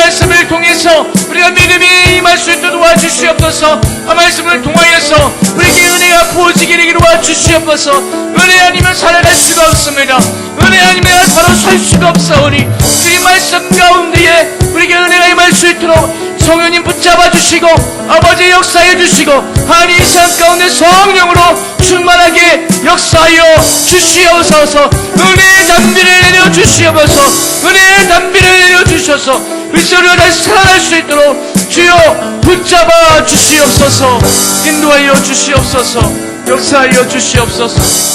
말씀을 통해서 우리가 믿음이 임할 수 있도록 도와주시옵소서. 말씀을 통하여서 우리에게 은혜가 부어지게 되기를 도와주시옵소서. 은혜 아니면 살아갈 수가 없습니다. 은혜 아니면 바로 설 수가 없사오니 주의 말씀 가운데에 우리에게 은혜가 임할 수 있도록 성령님 붙잡아 주시고 아버지 역사해 주시고 하나님 이 삶 가운데 성령으로 충만하게 역사하여 주시옵소서. 은혜의 담비를 내려 주시옵소서. 은혜의 담비를 내려 주셔서 우리가 다시 살아날 수 있도록 주여 붙잡아 주시옵소서. 인도하여 주시옵소서. 역사하여 주시옵소서.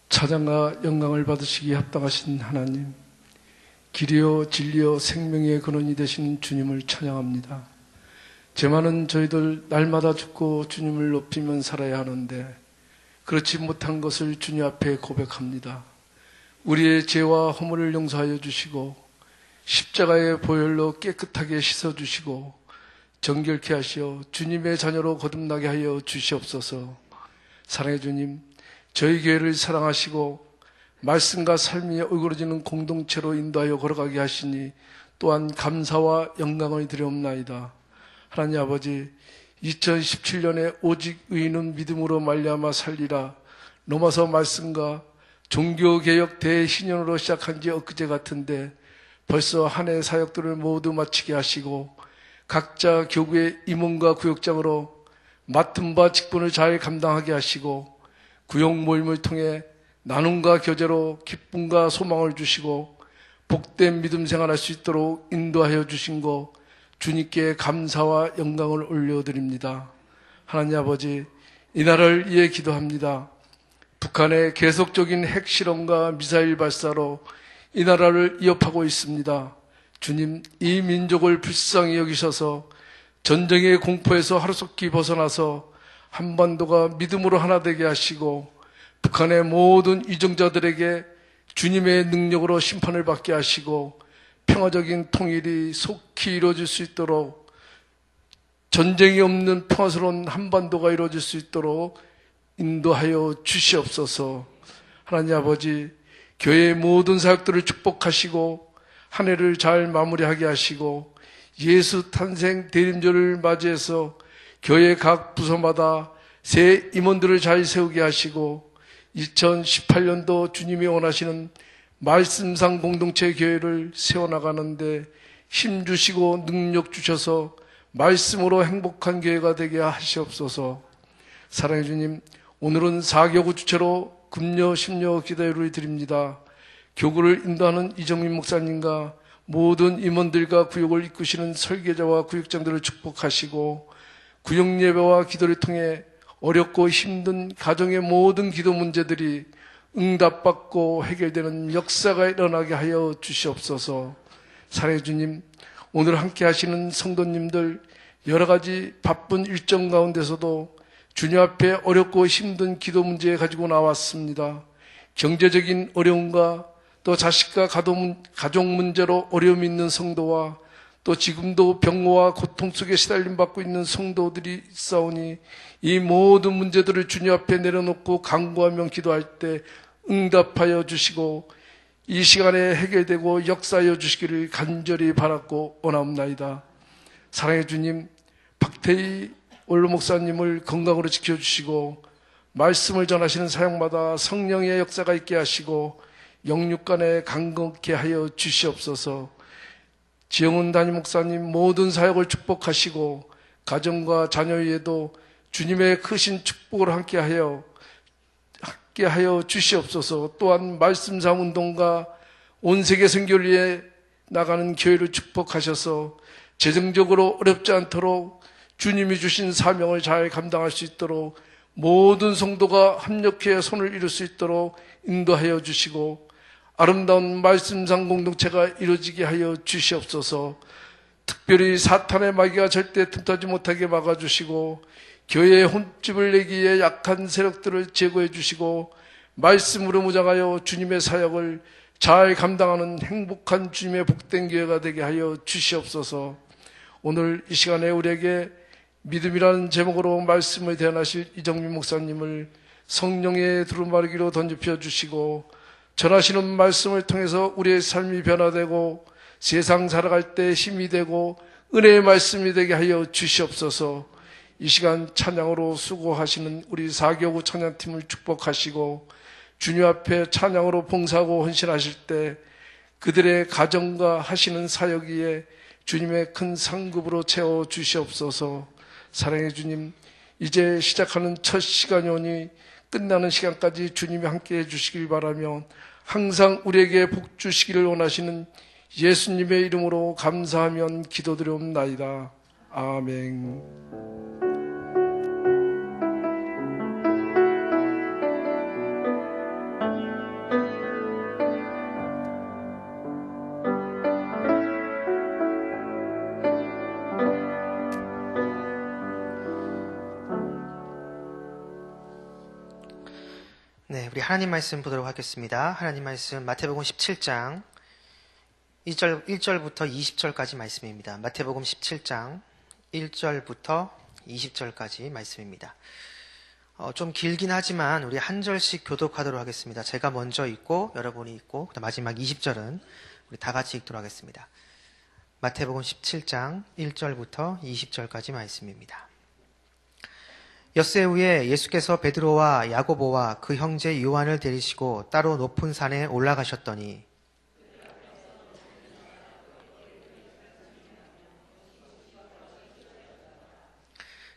찬양과 영광을 받으시기에 합당하신 하나님, 길이요 진리요 생명의 근원이 되신 주님을 찬양합니다. 죄 많은 저희들 날마다 죽고 주님을 높이면 살아야 하는데 그렇지 못한 것을 주님 앞에 고백합니다. 우리의 죄와 허물을 용서하여 주시고 십자가의 보혈로 깨끗하게 씻어주시고 정결케 하시어 주님의 자녀로 거듭나게 하여 주시옵소서. 사랑의 주님, 저희 교회를 사랑하시고 말씀과 삶이 어우러지는 공동체로 인도하여 걸어가게 하시니 또한 감사와 영광을 드리옵나이다. 하나님 아버지, 2017년에 오직 의인은 믿음으로 말미암아 살리라 로마서 말씀과 종교개혁 대신년으로 시작한 지 엊그제 같은데 벌써 한 해 사역들을 모두 마치게 하시고 각자 교구의 임원과 구역장으로 맡은 바 직분을 잘 감당하게 하시고 구역 모임을 통해 나눔과 교제로 기쁨과 소망을 주시고 복된 믿음 생활할 수 있도록 인도하여 주신 것 주님께 감사와 영광을 올려드립니다. 하나님 아버지, 이날을 위해 기도합니다. 북한의 계속적인 핵실험과 미사일 발사로 이 나라를 위협하고 있습니다. 주님, 이 민족을 불쌍히 여기셔서 전쟁의 공포에서 하루속히 벗어나서 한반도가 믿음으로 하나 되게 하시고 북한의 모든 이정자들에게 주님의 능력으로 심판을 받게 하시고 평화적인 통일이 속히 이루어질 수 있도록 전쟁이 없는 평화스러운 한반도가 이루어질 수 있도록 인도하여 주시옵소서. 하나님 아버지, 교회의 모든 사역들을 축복하시고 한 해를 잘 마무리하게 하시고 예수 탄생 대림절을 맞이해서 교회 각 부서마다 새 임원들을 잘 세우게 하시고 2018년도 주님이 원하시는 말씀상 공동체 교회를 세워나가는데 힘 주시고 능력 주셔서 말씀으로 행복한 교회가 되게 하시옵소서. 사랑해 주님, 오늘은 4교구 주체로 금요 심려 기도를 드립니다. 교구를 인도하는 이정민 목사님과 모든 임원들과 구역을 이끄시는 설계자와 구역장들을 축복하시고 구역 예배와 기도를 통해 어렵고 힘든 가정의 모든 기도 문제들이 응답받고 해결되는 역사가 일어나게 하여 주시옵소서. 사랑해 주님, 오늘 함께 하시는 성도님들 여러 가지 바쁜 일정 가운데서도 주님 앞에 어렵고 힘든 기도 문제 가지고 나왔습니다. 경제적인 어려움과 또 자식과 가족 문제로 어려움이 있는 성도와 또 지금도 병고와 고통 속에 시달림 받고 있는 성도들이 있사오니 이 모든 문제들을 주님 앞에 내려놓고 간구하며 기도할 때 응답하여 주시고 이 시간에 해결되고 역사하여 주시기를 간절히 바랐고 원하옵나이다. 사랑해 주님, 박태희 원로 목사님을 건강으로 지켜주시고 말씀을 전하시는 사역마다 성령의 역사가 있게 하시고 영육간에 강건케 하여 주시옵소서. 지영훈 담임 목사님 모든 사역을 축복하시고 가정과 자녀 위에도 주님의 크신 축복을 함께하여 주시옵소서. 또한 말씀상 운동과 온 세계 선교를 위해 나가는 교회를 축복하셔서 재정적으로 어렵지 않도록 주님이 주신 사명을 잘 감당할 수 있도록 모든 성도가 합력해 손을 이룰 수 있도록 인도하여 주시고 아름다운 말씀상 공동체가 이루어지게 하여 주시옵소서. 특별히 사탄의 마귀가 절대 틈타지 못하게 막아주시고 교회의 혼집을 내기에 약한 세력들을 제거해 주시고 말씀으로 무장하여 주님의 사역을 잘 감당하는 행복한 주님의 복된 교회가 되게 하여 주시옵소서. 오늘 이 시간에 우리에게 믿음이라는 제목으로 말씀을 대언하실 이정민 목사님을 성령의 두루마리기로 던집혀 주시고 전하시는 말씀을 통해서 우리의 삶이 변화되고 세상 살아갈 때 힘이 되고 은혜의 말씀이 되게 하여 주시옵소서. 이 시간 찬양으로 수고하시는 우리 4교구 찬양팀을 축복하시고 주님 앞에 찬양으로 봉사하고 헌신하실 때 그들의 가정과 하시는 사역 위에 주님의 큰 상급으로 채워 주시옵소서. 사랑의 주님, 이제 시작하는 첫 시간이 오니 끝나는 시간까지 주님이 함께해 주시길 바라며 항상 우리에게 복 주시기를 원하시는 예수님의 이름으로 감사하며 기도드리옵나이다. 아멘. 네, 우리 하나님 말씀 보도록 하겠습니다. 하나님 말씀 마태복음 17장 1절부터 20절까지 말씀입니다. 마태복음 17장 1절부터 20절까지 말씀입니다. 좀 길긴 하지만 우리 한 절씩 교독하도록 하겠습니다. 제가 먼저 읽고 여러분이 읽고 그다음 마지막 20절은 우리 다 같이 읽도록 하겠습니다. 마태복음 17장 1절부터 20절까지 말씀입니다. 엿새 후에 예수께서 베드로와 야고보와 그 형제 요한을 데리시고 따로 높은 산에 올라가셨더니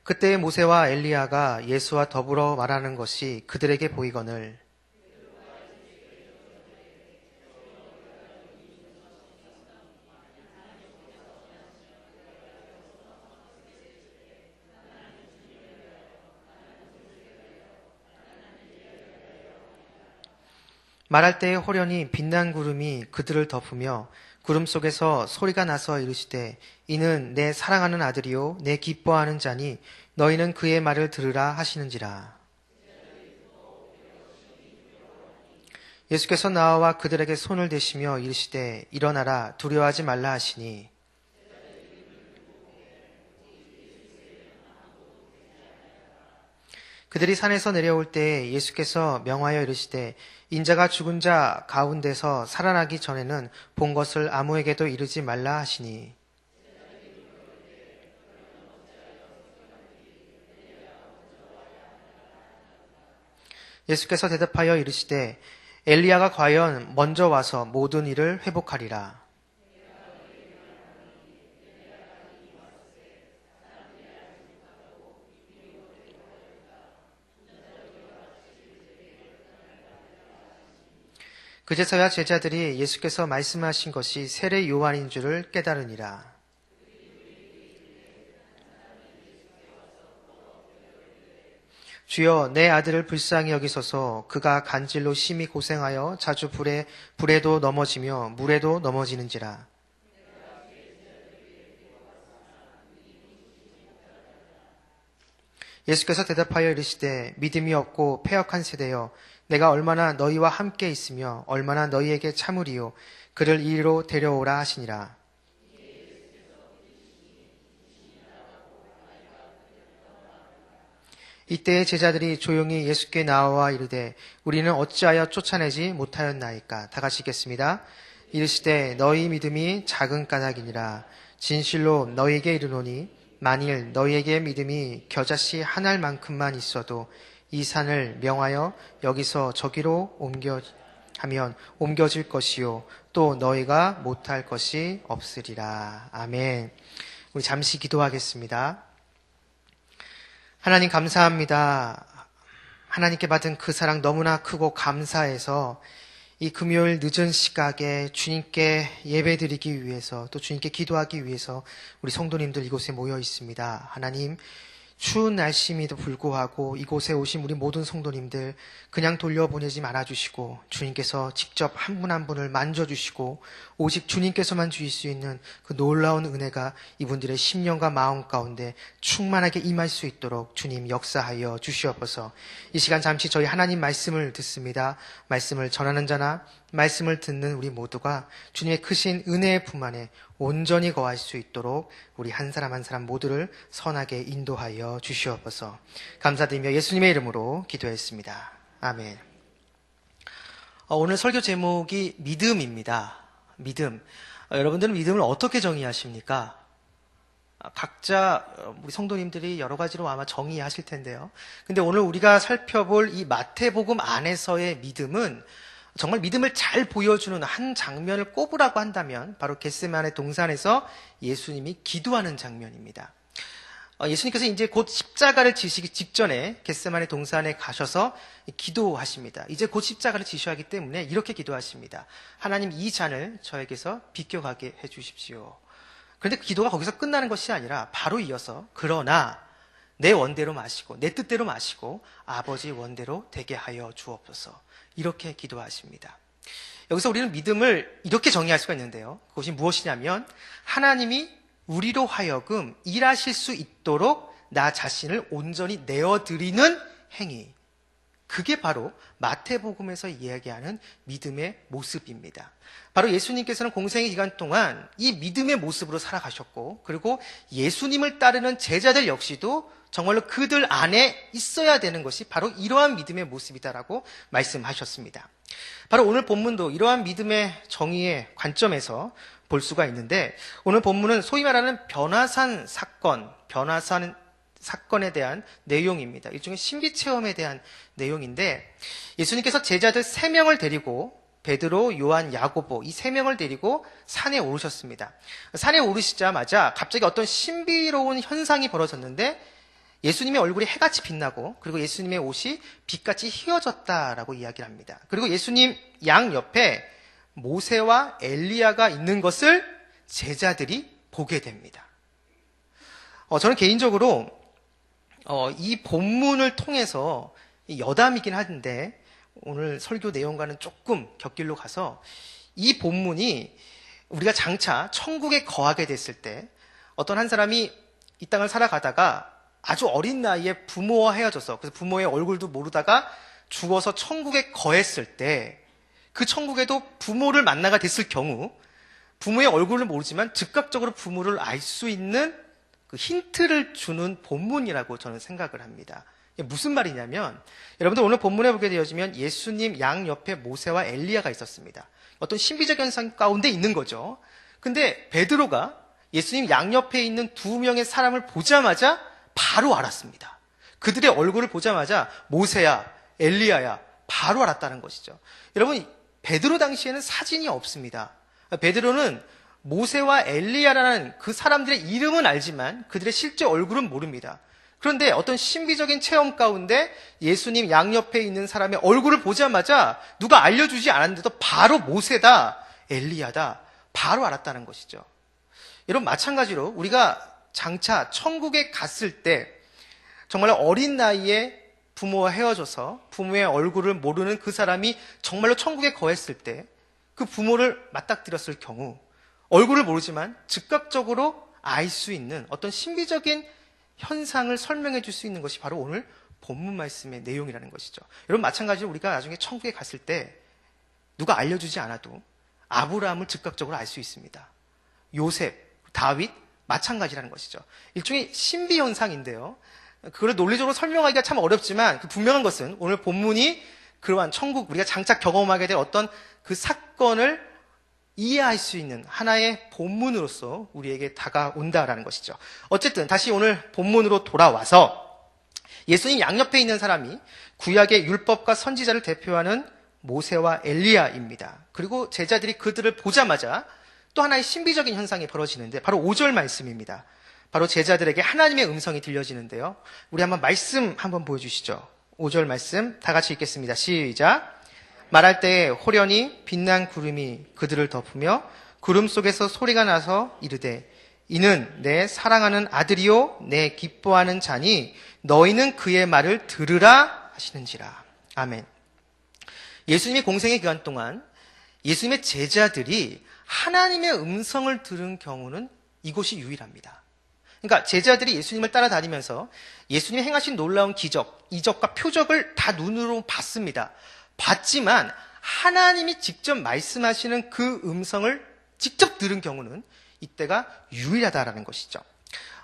그때 모세와 엘리야가 예수와 더불어 말하는 것이 그들에게 보이거늘 말할 때에 호련히 빛난 구름이 그들을 덮으며 구름 속에서 소리가 나서 이르시되 이는 내 사랑하는 아들이요 내 기뻐하는 자니 너희는 그의 말을 들으라 하시는지라. 예수께서 나와 그들에게 손을 대시며 이르시되 일어나라 두려워하지 말라 하시니 그들이 산에서 내려올 때 예수께서 명하여 이르시되 인자가 죽은 자 가운데서 살아나기 전에는 본 것을 아무에게도 이르지 말라 하시니 예수께서 대답하여 이르시되 엘리야가 과연 먼저 와서 모든 일을 회복하리라. 그제서야 제자들이 예수께서 말씀하신 것이 세례 요한인 줄을 깨달으니라. 주여 내 아들을 불쌍히 여기소서. 그가 간질로 심히 고생하여 자주 불에도 넘어지며 물에도 넘어지는지라. 예수께서 대답하여 이르시되 믿음이 없고 패역한 세대여 내가 얼마나 너희와 함께 있으며 얼마나 너희에게 참으리요 그를 이리로 데려오라 하시니라. 이때에 제자들이 조용히 예수께 나와 이르되 우리는 어찌하여 쫓아내지 못하였나이까. 다 같이 읽겠습니다. 이르시되 너희 믿음이 작은 까닭이니라. 진실로 너희에게 이르노니 만일 너희에게 믿음이 겨자씨 한 알만큼만 있어도 이 산을 명하여 여기서 저기로 하면 옮겨질 것이요 또 너희가 못할 것이 없으리라. 아멘. 우리 잠시 기도하겠습니다. 하나님 감사합니다. 하나님께 받은 그 사랑 너무나 크고 감사해서 이 금요일 늦은 시각에 주님께 예배드리기 위해서 또 주님께 기도하기 위해서 우리 성도님들 이곳에 모여 있습니다. 하나님 추운 날씨임에도 불구하고 이곳에 오신 우리 모든 성도님들 그냥 돌려보내지 말아주시고 주님께서 직접 한 분 한 분을 만져주시고 오직 주님께서만 주실 수 있는 그 놀라운 은혜가 이분들의 심령과 마음 가운데 충만하게 임할 수 있도록 주님 역사하여 주시옵소서. 이 시간 잠시 저희 하나님 말씀을 듣습니다. 말씀을 전하는 자나 말씀을 듣는 우리 모두가 주님의 크신 은혜의 품 안에 온전히 거할 수 있도록 우리 한 사람 한 사람 모두를 선하게 인도하여 주시옵소서. 감사드리며 예수님의 이름으로 기도했습니다. 아멘. 오늘 설교 제목이 믿음입니다. 믿음. 여러분들은 믿음을 어떻게 정의하십니까? 각자 우리 성도님들이 여러 가지로 아마 정의하실 텐데요. 근데 오늘 우리가 살펴볼 이 마태복음 안에서의 믿음은 정말 믿음을 잘 보여주는 한 장면을 꼽으라고 한다면 바로 겟세마네 동산에서 예수님이 기도하는 장면입니다. 예수님께서 이제 곧 십자가를 지시기 직전에 겟세마네 동산에 가셔서 기도하십니다. 이제 곧 십자가를 지셔야 하기 때문에 이렇게 기도하십니다. 하나님, 이 잔을 저에게서 비껴가게 해주십시오. 그런데 그 기도가 거기서 끝나는 것이 아니라 바로 이어서 그러나 내 원대로 마시고 내 뜻대로 마시고 아버지 원대로 되게 하여 주옵소서. 이렇게 기도하십니다. 여기서 우리는 믿음을 이렇게 정의할 수가 있는데요. 그것이 무엇이냐면 하나님이 우리로 하여금 일하실 수 있도록 나 자신을 온전히 내어드리는 행위. 그게 바로 마태복음에서 이야기하는 믿음의 모습입니다. 바로 예수님께서는 공생의 기간 동안 이 믿음의 모습으로 살아가셨고, 그리고 예수님을 따르는 제자들 역시도 정말로 그들 안에 있어야 되는 것이 바로 이러한 믿음의 모습이다라고 말씀하셨습니다. 바로 오늘 본문도 이러한 믿음의 정의의 관점에서 볼 수가 있는데, 오늘 본문은 소위 말하는 변화산 사건에 대한 내용입니다. 일종의 신비체험에 대한 내용인데, 예수님께서 제자들 3명을 데리고 베드로, 요한, 야고보 이 3명을 데리고 산에 오르셨습니다. 산에 오르시자마자 갑자기 어떤 신비로운 현상이 벌어졌는데, 예수님의 얼굴이 해같이 빛나고, 그리고 예수님의 옷이 빛같이 휘어졌다라고 이야기를 합니다. 그리고 예수님 양 옆에 모세와 엘리야가 있는 것을 제자들이 보게 됩니다. 저는 개인적으로 이 본문을 통해서 여담이긴 한데 오늘 설교 내용과는 조금 곁길로 가서, 이 본문이 우리가 장차 천국에 거하게 됐을 때 어떤 한 사람이 이 땅을 살아가다가 아주 어린 나이에 부모와 헤어져서, 그래서 부모의 얼굴도 모르다가 죽어서 천국에 거했을 때, 그 천국에도 부모를 만나게 됐을 경우 부모의 얼굴을 모르지만 즉각적으로 부모를 알 수 있는 그 힌트를 주는 본문이라고 저는 생각을 합니다. 이게 무슨 말이냐면, 여러분들 오늘 본문에 보게 되어지면 예수님 양 옆에 모세와 엘리야가 있었습니다. 어떤 신비적 현상 가운데 있는 거죠. 근데 베드로가 예수님 양 옆에 있는 2명의 사람을 보자마자 바로 알았습니다. 그들의 얼굴을 보자마자 모세야, 엘리야야, 바로 알았다는 것이죠. 여러분, 베드로 당시에는 사진이 없습니다. 베드로는 모세와 엘리야라는 그 사람들의 이름은 알지만 그들의 실제 얼굴은 모릅니다. 그런데 어떤 신비적인 체험 가운데 예수님 양옆에 있는 사람의 얼굴을 보자마자 누가 알려주지 않았는데도 바로 모세다, 엘리야다, 바로 알았다는 것이죠. 여러분, 마찬가지로 우리가 장차 천국에 갔을 때 정말로 어린 나이에 부모와 헤어져서 부모의 얼굴을 모르는 그 사람이 정말로 천국에 거했을 때 그 부모를 맞닥뜨렸을 경우 얼굴을 모르지만 즉각적으로 알 수 있는 어떤 신비적인 현상을 설명해 줄 수 있는 것이 바로 오늘 본문 말씀의 내용이라는 것이죠. 여러분, 마찬가지로 우리가 나중에 천국에 갔을 때 누가 알려주지 않아도 아브라함을 즉각적으로 알 수 있습니다. 요셉, 다윗 마찬가지라는 것이죠. 일종의 신비 현상인데요. 그걸 논리적으로 설명하기가 참 어렵지만 그 분명한 것은 오늘 본문이 그러한 천국, 우리가 장차 경험하게 될 어떤 그 사건을 이해할 수 있는 하나의 본문으로서 우리에게 다가온다라는 것이죠. 어쨌든 다시 오늘 본문으로 돌아와서 예수님 양옆에 있는 사람이 구약의 율법과 선지자를 대표하는 모세와 엘리야입니다. 그리고 제자들이 그들을 보자마자 또 하나의 신비적인 현상이 벌어지는데 바로 5절 말씀입니다. 바로 제자들에게 하나님의 음성이 들려지는데요. 우리 말씀 한번 보여주시죠. 5절 말씀 다 같이 읽겠습니다. 시작. 말할 때에 호련히 빛난 구름이 그들을 덮으며 구름 속에서 소리가 나서 이르되 이는 내 사랑하는 아들이요 내 기뻐하는 자니 너희는 그의 말을 들으라 하시는지라. 아멘. 예수님의 공생의 기간 동안 예수님의 제자들이 하나님의 음성을 들은 경우는 이곳이 유일합니다. 그러니까 제자들이 예수님을 따라다니면서 예수님이 행하신 놀라운 기적, 이적과 표적을 다 눈으로 봤습니다. 봤지만 하나님이 직접 말씀하시는 그 음성을 직접 들은 경우는 이때가 유일하다라는 것이죠.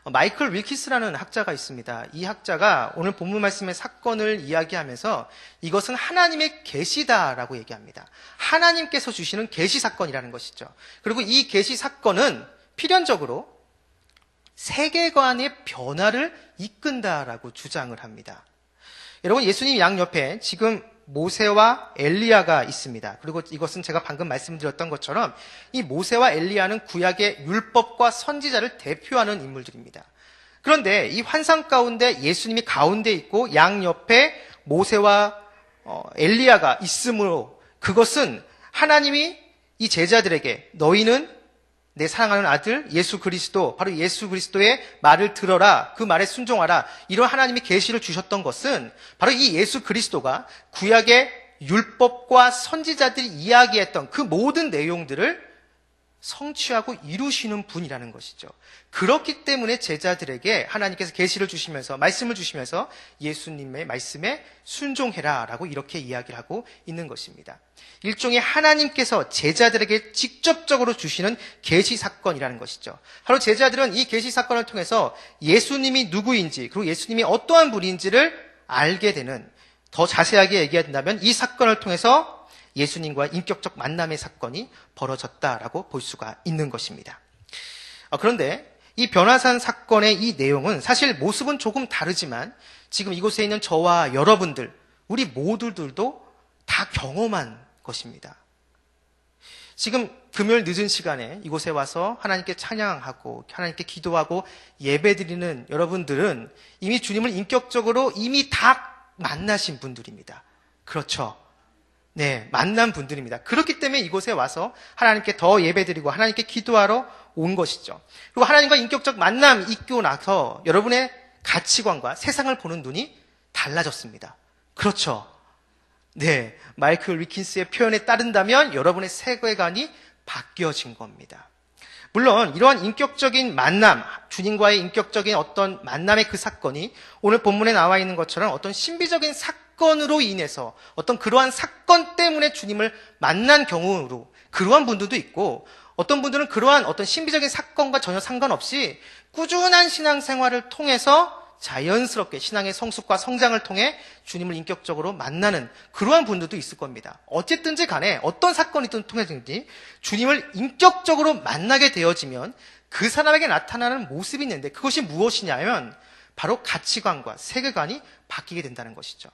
마이클 윌키스라는 학자가 있습니다. 이 학자가 오늘 본문 말씀의 사건을 이야기하면서 이것은 하나님의 계시다라고 얘기합니다. 하나님께서 주시는 계시 사건이라는 것이죠. 그리고 이 계시 사건은 필연적으로 세계관의 변화를 이끈다라고 주장을 합니다. 여러분, 예수님 양옆에 지금 모세와 엘리야가 있습니다. 그리고 이것은 제가 방금 말씀드렸던 것처럼 이 모세와 엘리야는 구약의 율법과 선지자를 대표하는 인물들입니다. 그런데 이 환상 가운데 예수님이 가운데 있고 양옆에 모세와 엘리야가 있으므로 그것은 하나님이 이 제자들에게 너희는 내 사랑하는 아들 예수 그리스도, 바로 예수 그리스도의 말을 들어라, 그 말에 순종하라, 이런 하나님이 계시를 주셨던 것은 바로 이 예수 그리스도가 구약의 율법과 선지자들이 이야기했던 그 모든 내용들을 성취하고 이루시는 분이라는 것이죠. 그렇기 때문에 제자들에게 하나님께서 계시를 주시면서 말씀을 주시면서 예수님의 말씀에 순종해라 라고 이렇게 이야기를 하고 있는 것입니다. 일종의 하나님께서 제자들에게 직접적으로 주시는 계시 사건이라는 것이죠. 바로 제자들은 이 계시 사건을 통해서 예수님이 누구인지, 그리고 예수님이 어떠한 분인지를 알게 되는, 더 자세하게 얘기한다면 이 사건을 통해서 예수님과 인격적 만남의 사건이 벌어졌다라고 볼 수가 있는 것입니다. 그런데 이 변화산 사건의 이 내용은 사실 모습은 조금 다르지만 지금 이곳에 있는 저와 여러분들, 우리 모두들도 다 경험한 것입니다. 지금 금요일 늦은 시간에 이곳에 와서 하나님께 찬양하고 하나님께 기도하고 예배드리는 여러분들은 이미 주님을 인격적으로 이미 다 만나신 분들입니다. 그렇죠? 네, 만난 분들입니다. 그렇기 때문에 이곳에 와서 하나님께 더 예배드리고 하나님께 기도하러 온 것이죠. 그리고 하나님과 인격적 만남 있고 나서 여러분의 가치관과 세상을 보는 눈이 달라졌습니다. 그렇죠? 네, 마이클 위킨스의 표현에 따른다면 여러분의 세계관이 바뀌어진 겁니다. 물론 이러한 인격적인 만남, 주님과의 인격적인 어떤 만남의 그 사건이 오늘 본문에 나와 있는 것처럼 어떤 신비적인 사건으로 인해서 어떤 그러한 사건 때문에 주님을 만난 경우로 그러한 분들도 있고, 어떤 분들은 그러한 어떤 신비적인 사건과 전혀 상관없이 꾸준한 신앙생활을 통해서 자연스럽게 신앙의 성숙과 성장을 통해 주님을 인격적으로 만나는 그러한 분들도 있을 겁니다. 어쨌든지 간에 어떤 사건이든 통해서든지 주님을 인격적으로 만나게 되어지면 그 사람에게 나타나는 모습이 있는데 그것이 무엇이냐면 바로 가치관과 세계관이 바뀌게 된다는 것이죠.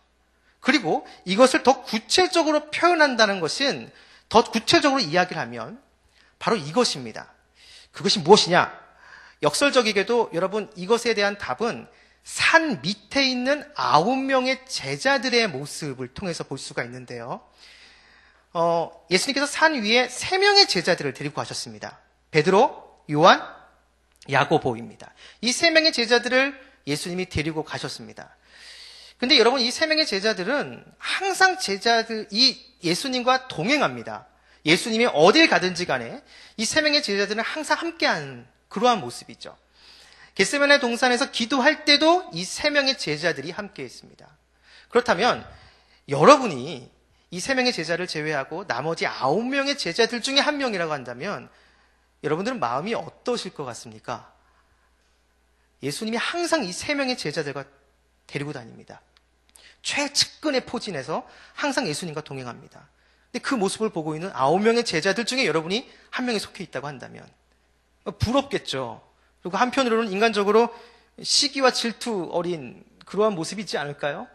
그리고 이것을 더 구체적으로 표현한다는 것은, 더 구체적으로 이야기를 하면 바로 이것입니다. 그것이 무엇이냐? 역설적이게도 여러분, 이것에 대한 답은 산 밑에 있는 9명의 제자들의 모습을 통해서 볼 수가 있는데요. 예수님께서 산 위에 3명의 제자들을 데리고 가셨습니다. 베드로, 요한, 야고보입니다. 이 3명의 제자들을 예수님이 데리고 가셨습니다. 근데 여러분, 이 3명의 제자들은 항상 이 예수님과 동행합니다. 예수님이 어딜 가든지 간에 이 3명의 제자들은 항상 함께하는 그러한 모습이죠. 겟세마네 동산에서 기도할 때도 이 3명의 제자들이 함께 했습니다. 그렇다면 여러분이 이 3명의 제자를 제외하고 나머지 9명의 제자들 중에 한 명이라고 한다면 여러분들은 마음이 어떠실 것 같습니까? 예수님이 항상 이 3명의 제자들과 데리고 다닙니다. 최측근의 포진에서 항상 예수님과 동행합니다. 근데 그 모습을 보고 있는 9명의 제자들 중에 여러분이 한 명에 속해 있다고 한다면 부럽겠죠. 그리고 한편으로는 인간적으로 시기와 질투 어린 그러한 모습이 있지 않을까요?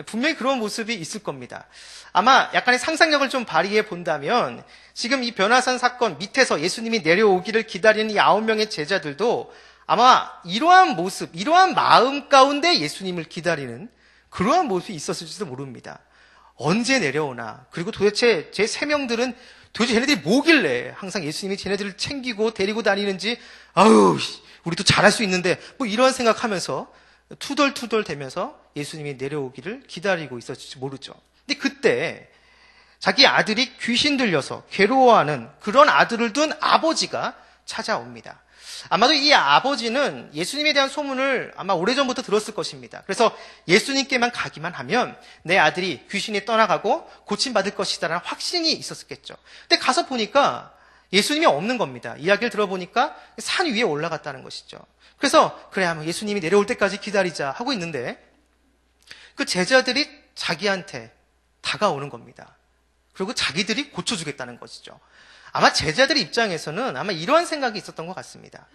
분명히 그런 모습이 있을 겁니다. 아마 약간의 상상력을 좀 발휘해 본다면 지금 이 변화산 사건 밑에서 예수님이 내려오기를 기다리는 이 9명의 제자들도 아마 이러한 모습, 이러한 마음 가운데 예수님을 기다리는 그러한 모습이 있었을지도 모릅니다. 언제 내려오나, 그리고 도대체 제 3명들은 도대체 쟤네들이 뭐길래 항상 예수님이 쟤네들을 챙기고 데리고 다니는지, 아유, 우리도 잘할 수 있는데, 뭐 이런 생각하면서 투덜투덜 대면서 예수님이 내려오기를 기다리고 있었을지 모르죠. 근데 그때 자기 아들이 귀신 들려서 괴로워하는 그런 아들을 둔 아버지가 찾아옵니다. 아마도 이 아버지는 예수님에 대한 소문을 아마 오래전부터 들었을 것입니다. 그래서 예수님께만 가기만 하면 내 아들이 귀신이 떠나가고 고침받을 것이다라는 확신이 있었겠죠. 근데 가서 보니까 예수님이 없는 겁니다. 이야기를 들어보니까 산 위에 올라갔다는 것이죠. 그래서 그래, 한번 예수님이 내려올 때까지 기다리자 하고 있는데 그 제자들이 자기한테 다가오는 겁니다. 그리고 자기들이 고쳐주겠다는 것이죠. 아마 제자들의 입장에서는 아마 이러한 생각이 있었던 것 같습니다.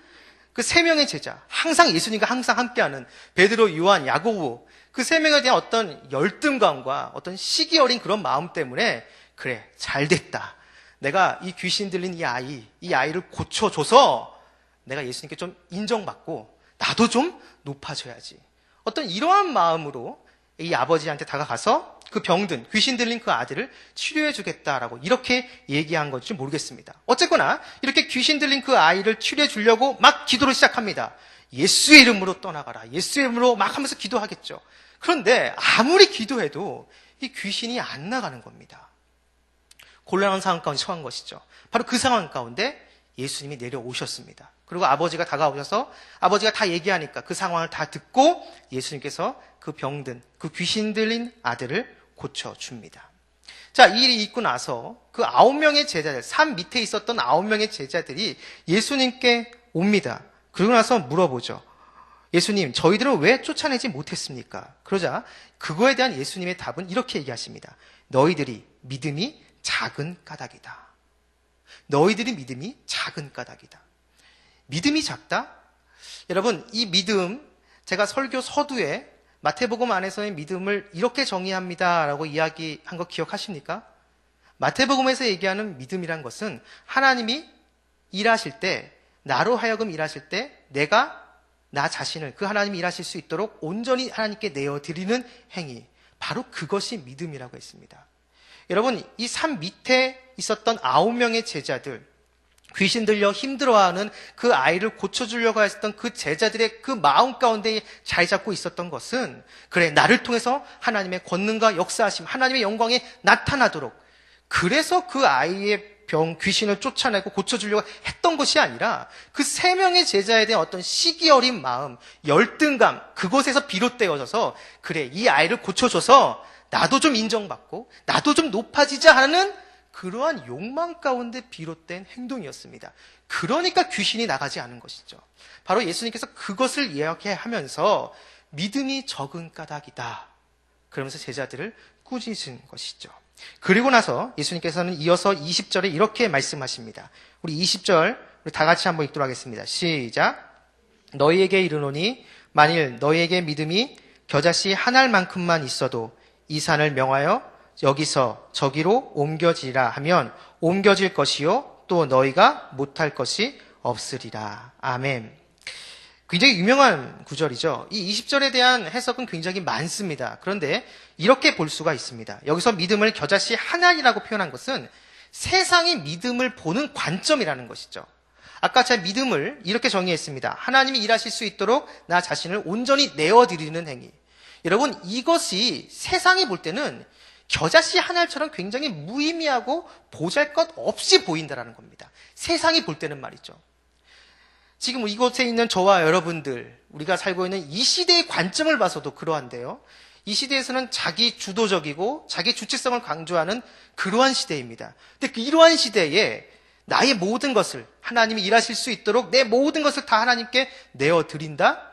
그 세 명의 제자, 항상 예수님과 항상 함께하는 베드로, 요한, 야고보, 그 세 명에 대한 어떤 열등감과 어떤 시기 어린 그런 마음 때문에 그래, 잘 됐다. 내가 이 귀신 들린 이 아이를 고쳐줘서 내가 예수님께 좀 인정받고 나도 좀 높아져야지. 어떤 이러한 마음으로 이 아버지한테 다가가서 그 병든 귀신 들린 그 아들을 치료해 주겠다라고 이렇게 얘기한 건지 모르겠습니다. 어쨌거나 이렇게 귀신 들린 그 아이를 치료해 주려고 막 기도를 시작합니다. 예수의 이름으로 떠나가라. 예수의 이름으로 막 하면서 기도하겠죠. 그런데 아무리 기도해도 이 귀신이 안 나가는 겁니다. 곤란한 상황 가운데 처한 것이죠. 바로 그 상황 가운데 예수님이 내려오셨습니다. 그리고 아버지가 다가오셔서 아버지가 다 얘기하니까 그 상황을 다 듣고 예수님께서 그 병든, 그 귀신 들린 아들을 고쳐줍니다. 자, 이 일이 있고 나서 그 9명의 제자들, 산 밑에 있었던 9명의 제자들이 예수님께 옵니다. 그러고 나서 물어보죠. 예수님, 저희들은 왜 쫓아내지 못했습니까? 그러자 그거에 대한 예수님의 답은 이렇게 얘기하십니다. 너희들이 믿음이 작은 까닭이다. 너희들이 믿음이 작은 까닭이다. 믿음이 작다? 여러분, 이 믿음, 제가 설교 서두에 마태복음 안에서의 믿음을 이렇게 정의합니다라고 이야기한 거 기억하십니까? 마태복음에서 얘기하는 믿음이란 것은 하나님이 일하실 때, 나로 하여금 일하실 때 내가 나 자신을 그 하나님이 일하실 수 있도록 온전히 하나님께 내어드리는 행위, 바로 그것이 믿음이라고 했습니다. 여러분, 이 산 밑에 있었던 9명의 제자들, 귀신 들려 힘들어하는 그 아이를 고쳐주려고 했던 그 제자들의 그 마음 가운데 자리 잡고 있었던 것은, 그래, 나를 통해서 하나님의 권능과 역사하심, 하나님의 영광이 나타나도록, 그래서 그 아이의 귀신을 쫓아내고 고쳐주려고 했던 것이 아니라 그 3명의 제자에 대한 어떤 시기 어린 마음, 열등감, 그곳에서 비롯되어져서 그래, 이 아이를 고쳐줘서 나도 좀 인정받고 나도 좀 높아지자 하는 그러한 욕망 가운데 비롯된 행동이었습니다. 그러니까 귀신이 나가지 않은 것이죠. 바로 예수님께서 그것을 이야기하면서 믿음이 적은 까닭이다, 그러면서 제자들을 꾸짖은 것이죠. 그리고 나서 예수님께서는 이어서 20절에 이렇게 말씀하십니다. 우리 20절 우리 다 같이 한번 읽도록 하겠습니다. 시작. 너희에게 이르노니 만일 너희에게 믿음이 겨자씨 한 알만큼만 있어도 이 산을 명하여 여기서 저기로 옮겨지라 하면 옮겨질 것이요 또 너희가 못할 것이 없으리라. 아멘. 굉장히 유명한 구절이죠. 이 20절에 대한 해석은 굉장히 많습니다. 그런데 이렇게 볼 수가 있습니다. 여기서 믿음을 겨자씨 한 알이라고 표현한 것은 세상이 믿음을 보는 관점이라는 것이죠. 아까 제가 믿음을 이렇게 정의했습니다. 하나님이 일하실 수 있도록 나 자신을 온전히 내어드리는 행위. 여러분, 이것이 세상이 볼 때는 겨자씨 한 알처럼 굉장히 무의미하고 보잘것없이 보인다는 겁니다. 세상이 볼 때는 말이죠. 지금 이곳에 있는 저와 여러분들, 우리가 살고 있는 이 시대의 관점을 봐서도 그러한데요. 이 시대에서는 자기 주도적이고 자기 주체성을 강조하는 그러한 시대입니다. 근데 이러한 시대에 나의 모든 것을 하나님이 일하실 수 있도록 내 모든 것을 다 하나님께 내어드린다?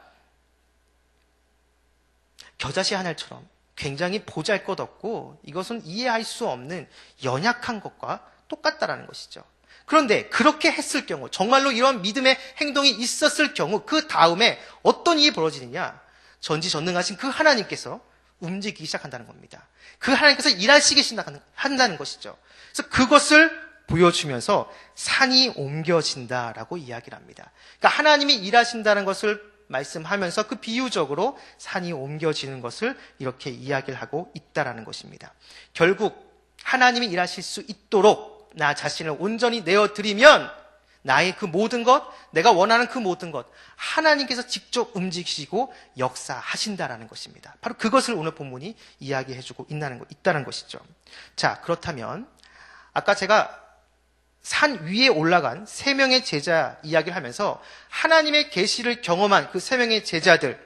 겨자씨 한 알처럼 굉장히 보잘것없고 이것은 이해할 수 없는 연약한 것과 똑같다라는 것이죠. 그런데 그렇게 했을 경우, 정말로 이런 믿음의 행동이 있었을 경우 그 다음에 어떤 일이 벌어지느냐? 전지전능하신 그 하나님께서 움직이기 시작한다는 겁니다. 그 하나님께서 일하시기 시작한다는 것이죠. 그래서 그것을 보여주면서 산이 옮겨진다라고 이야기를 합니다. 그러니까 하나님이 일하신다는 것을 말씀하면서 그 비유적으로 산이 옮겨지는 것을 이렇게 이야기를 하고 있다라는 것입니다. 결국 하나님이 일하실 수 있도록 나 자신을 온전히 내어드리면 나의 그 모든 것, 내가 원하는 그 모든 것, 하나님께서 직접 움직이시고 역사하신다라는 것입니다. 바로 그것을 오늘 본문이 이야기해주고 있다는 것이죠. 자, 그렇다면 아까 제가 산 위에 올라간 세 명의 제자 이야기를 하면서 하나님의 계시를 경험한 그 세 명의 제자들,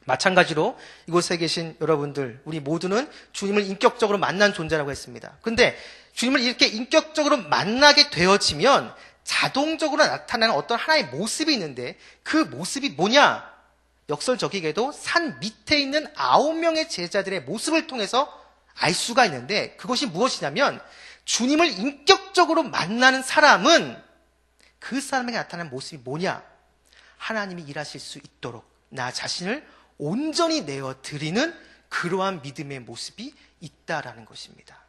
마찬가지로 이곳에 계신 여러분들, 우리 모두는 주님을 인격적으로 만난 존재라고 했습니다. 그런데 주님을 이렇게 인격적으로 만나게 되어지면 자동적으로 나타나는 어떤 하나의 모습이 있는데 그 모습이 뭐냐? 역설적이게도 산 밑에 있는 9명의 제자들의 모습을 통해서 알 수가 있는데 그것이 무엇이냐면 주님을 인격적으로 만나는 사람은 그 사람에게 나타나는 모습이 뭐냐? 하나님이 일하실 수 있도록 나 자신을 온전히 내어드리는 그러한 믿음의 모습이 있다라는 것입니다.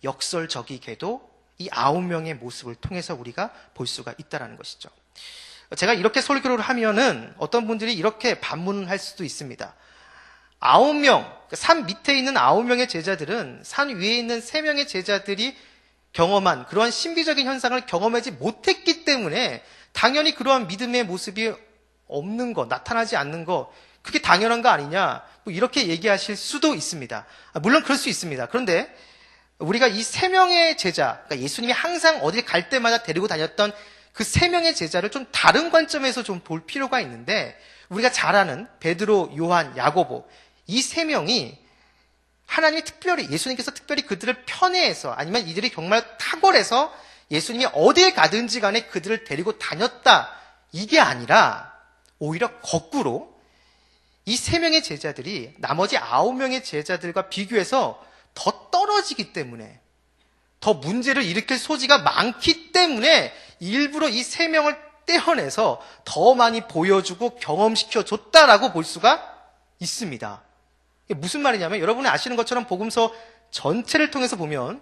역설적이게도 이 9명의 모습을 통해서 우리가 볼 수가 있다는 것이죠. 제가 이렇게 설교를 하면은 어떤 분들이 이렇게 반문을 할 수도 있습니다. 9명, 산 밑에 있는 9명의 제자들은 산 위에 있는 3명의 제자들이 경험한 그러한 신비적인 현상을 경험하지 못했기 때문에 당연히 그러한 믿음의 모습이 없는 거, 나타나지 않는 거, 그게 당연한 거 아니냐, 뭐 이렇게 얘기하실 수도 있습니다. 물론 그럴 수 있습니다. 그런데 우리가 이 3명의 제자, 그러니까 예수님이 항상 어딜 갈 때마다 데리고 다녔던 그 3명의 제자를 좀 다른 관점에서 좀 볼 필요가 있는데 우리가 잘 아는 베드로, 요한, 야고보 이 3명이 하나님이 예수님께서 특별히 그들을 편애해서 아니면 이들이 정말 탁월해서 예수님이 어디에 가든지 간에 그들을 데리고 다녔다 이게 아니라 오히려 거꾸로 이 3명의 제자들이 나머지 9명의 제자들과 비교해서 더 떨어지기 때문에 더 문제를 일으킬 소지가 많기 때문에 일부러 이 3명을 떼어내서 더 많이 보여주고 경험시켜줬다라고 볼 수가 있습니다. 이게 무슨 말이냐면 여러분이 아시는 것처럼 복음서 전체를 통해서 보면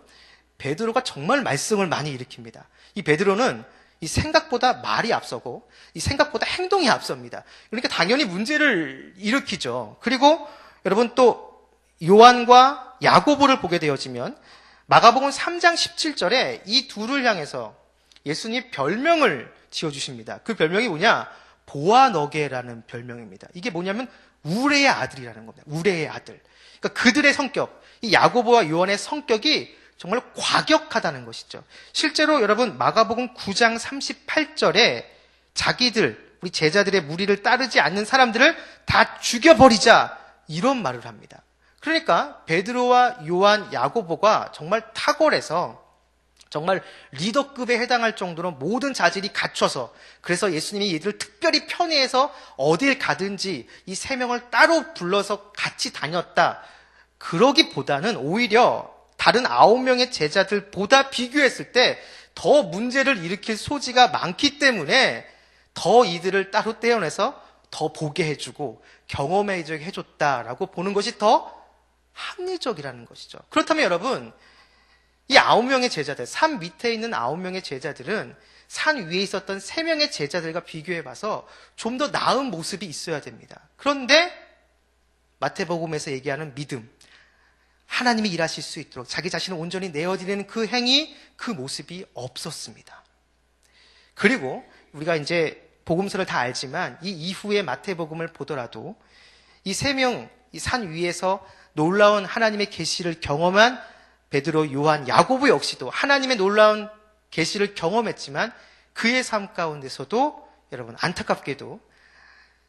베드로가 정말 말썽을 많이 일으킵니다. 이 베드로는 이 생각보다 말이 앞서고 이 생각보다 행동이 앞섭니다. 그러니까 당연히 문제를 일으키죠. 그리고 여러분 또 요한과 야고보를 보게 되어지면 마가복음 3장 17절에 이 둘을 향해서 예수님 별명을 지어주십니다. 그 별명이 뭐냐? 보아너게라는 별명입니다. 이게 뭐냐면 우레의 아들이라는 겁니다. 우레의 아들. 그러니까 그들의 성격, 이 야고보와 요한의 성격이 정말 과격하다는 것이죠. 실제로 여러분 마가복음 9장 38절에 자기들, 우리 제자들의 무리를 따르지 않는 사람들을 다 죽여버리자 이런 말을 합니다. 그러니까 베드로와 요한, 야고보가 정말 탁월해서 정말 리더급에 해당할 정도로 모든 자질이 갖춰서 그래서 예수님이 이들을 특별히 편애해서 어딜 가든지 이 3명을 따로 불러서 같이 다녔다. 그러기보다는 오히려 다른 9명의 제자들보다 비교했을 때 더 문제를 일으킬 소지가 많기 때문에 더 이들을 따로 떼어내서 더 보게 해주고 경험하게 해줬다라고 보는 것이 더 합리적이라는 것이죠. 그렇다면 여러분 이 9명의 제자들, 산 밑에 있는 9명의 제자들은 산 위에 있었던 3명의 제자들과 비교해봐서 좀 더 나은 모습이 있어야 됩니다. 그런데 마태복음에서 얘기하는 믿음, 하나님이 일하실 수 있도록 자기 자신을 온전히 내어드리는 그 행위, 그 모습이 없었습니다. 그리고 우리가 이제 복음서를 다 알지만 이 이후의 마태복음을 보더라도 이 3명, 이 산 위에서 놀라운 하나님의 계시를 경험한 베드로, 요한, 야고보 역시도 하나님의 놀라운 계시를 경험했지만 그의 삶 가운데서도 여러분 안타깝게도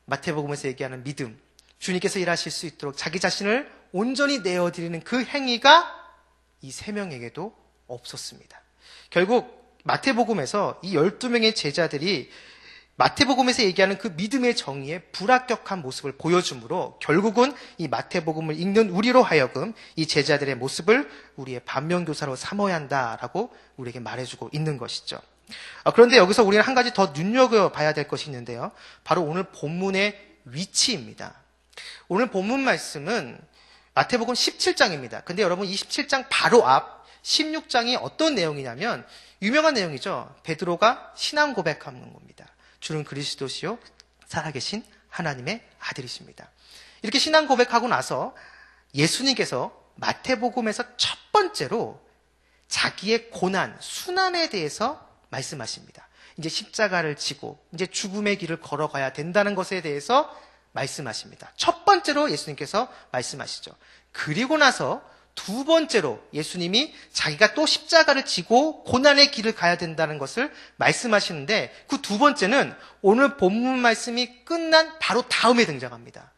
마태복음에서 얘기하는 믿음, 주님께서 일하실 수 있도록 자기 자신을 온전히 내어드리는 그 행위가 이 3명에게도 없었습니다. 결국 마태복음에서 이 12명의 제자들이 마태복음에서 얘기하는 그 믿음의 정의에 불합격한 모습을 보여주므로 결국은 이 마태복음을 읽는 우리로 하여금 이 제자들의 모습을 우리의 반면교사로 삼아야 한다라고 우리에게 말해주고 있는 것이죠. 그런데 여기서 우리는 한 가지 더 눈여겨봐야 될 것이 있는데요. 바로 오늘 본문의 위치입니다. 오늘 본문 말씀은 마태복음 17장입니다. 근데 여러분 이 17장 바로 앞 16장이 어떤 내용이냐면 유명한 내용이죠. 베드로가 신앙 고백하는 겁니다. 주는 그리스도시요 살아계신 하나님의 아들이십니다. 이렇게 신앙 고백하고 나서 예수님께서 마태복음에서 첫 번째로 자기의 고난, 순환에 대해서 말씀하십니다. 이제 십자가를 지고 이제 죽음의 길을 걸어가야 된다는 것에 대해서 말씀하십니다. 첫 번째로 예수님께서 말씀하시죠. 그리고 나서 두 번째로 예수님이 자기가 또 십자가를 지고 고난의 길을 가야 된다는 것을 말씀하시는데, 그 두 번째는 오늘 본문 말씀이 끝난 바로 다음에 등장합니다.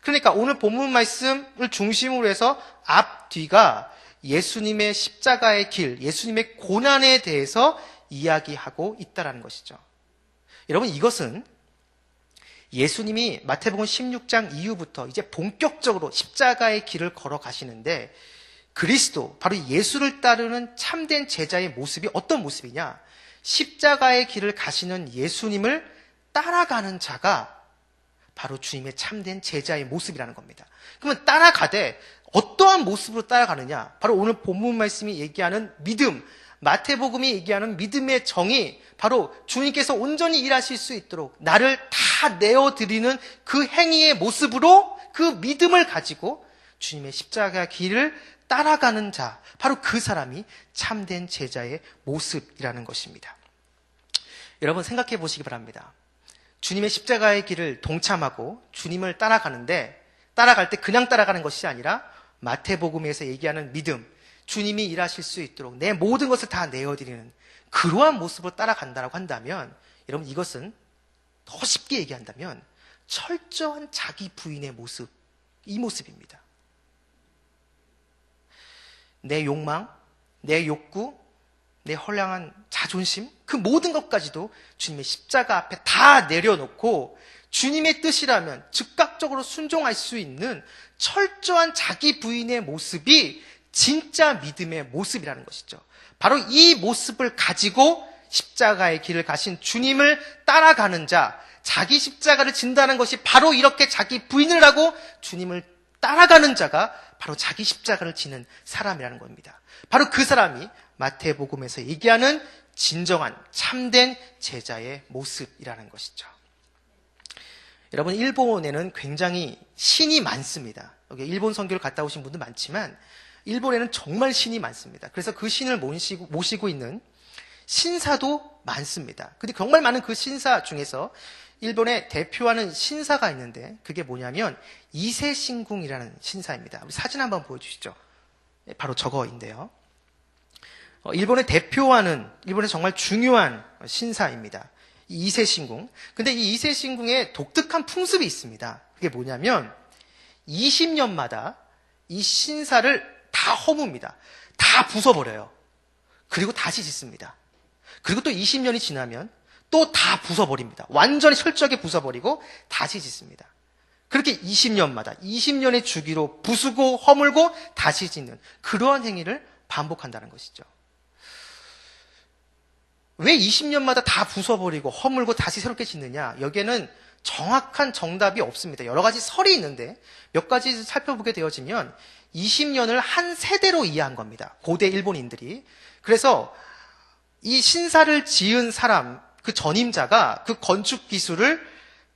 그러니까 오늘 본문 말씀을 중심으로 해서 앞뒤가 예수님의 십자가의 길, 예수님의 고난에 대해서 이야기하고 있다는 것이죠. 여러분, 이것은 예수님이 마태복음 16장 이후부터 이제 본격적으로 십자가의 길을 걸어가시는데, 그리스도, 바로 예수를 따르는 참된 제자의 모습이 어떤 모습이냐? 십자가의 길을 가시는 예수님을 따라가는 자가 바로 주님의 참된 제자의 모습이라는 겁니다. 그러면 따라가되 어떠한 모습으로 따라가느냐? 바로 오늘 본문 말씀이 얘기하는 믿음, 마태복음이 얘기하는 믿음의 정의, 바로 주님께서 온전히 일하실 수 있도록 나를 다 내어드리는 그 행위의 모습으로 그 믿음을 가지고 주님의 십자가 길을 따라가는 자, 바로 그 사람이 참된 제자의 모습이라는 것입니다. 여러분, 생각해 보시기 바랍니다. 주님의 십자가의 길을 동참하고 주님을 따라가는데, 따라갈 때 그냥 따라가는 것이 아니라 마태복음에서 얘기하는 믿음, 주님이 일하실 수 있도록 내 모든 것을 다 내어드리는 그러한 모습으로 따라간다고 한다면, 여러분, 이것은 더 쉽게 얘기한다면 철저한 자기 부인의 모습, 이 모습입니다. 내 욕망, 내 욕구, 내 허량한 자존심, 그 모든 것까지도 주님의 십자가 앞에 다 내려놓고 주님의 뜻이라면 즉각적으로 순종할 수 있는 철저한 자기 부인의 모습이 진짜 믿음의 모습이라는 것이죠. 바로 이 모습을 가지고 십자가의 길을 가신 주님을 따라가는 자, 자기 십자가를 진다는 것이 바로 이렇게 자기 부인을 하고 주님을 따라가는 자가 바로 자기 십자가를 지는 사람이라는 겁니다. 바로 그 사람이 마태복음에서 얘기하는 진정한 참된 제자의 모습이라는 것이죠. 여러분, 일본에는 굉장히 신이 많습니다. 여기 일본 선교를 갔다 오신 분도 많지만 일본에는 정말 신이 많습니다. 그래서 그 신을 모시고 있는 신사도 많습니다. 근데 정말 많은 그 신사 중에서 일본에 대표하는 신사가 있는데, 그게 뭐냐면 이세신궁이라는 신사입니다. 우리 사진 한번 보여주시죠. 바로 저거인데요. 일본에 대표하는, 일본에 정말 중요한 신사입니다. 이 이세신궁. 근데 이 이세신궁에 독특한 풍습이 있습니다. 그게 뭐냐면 20년마다 이 신사를 다 허뭅니다. 다 부숴버려요. 그리고 다시 짓습니다. 그리고 또 20년이 지나면 또 다 부숴버립니다. 완전히 철저하게 부숴버리고 다시 짓습니다. 그렇게 20년마다 20년의 주기로 부수고 허물고 다시 짓는 그러한 행위를 반복한다는 것이죠. 왜 20년마다 다 부숴버리고 허물고 다시 새롭게 짓느냐? 여기에는 정확한 정답이 없습니다. 여러 가지 설이 있는데 몇 가지 살펴보게 되어지면 20년을 한 세대로 이해한 겁니다. 고대 일본인들이. 그래서 이 신사를 지은 사람, 그 전임자가 그 건축 기술을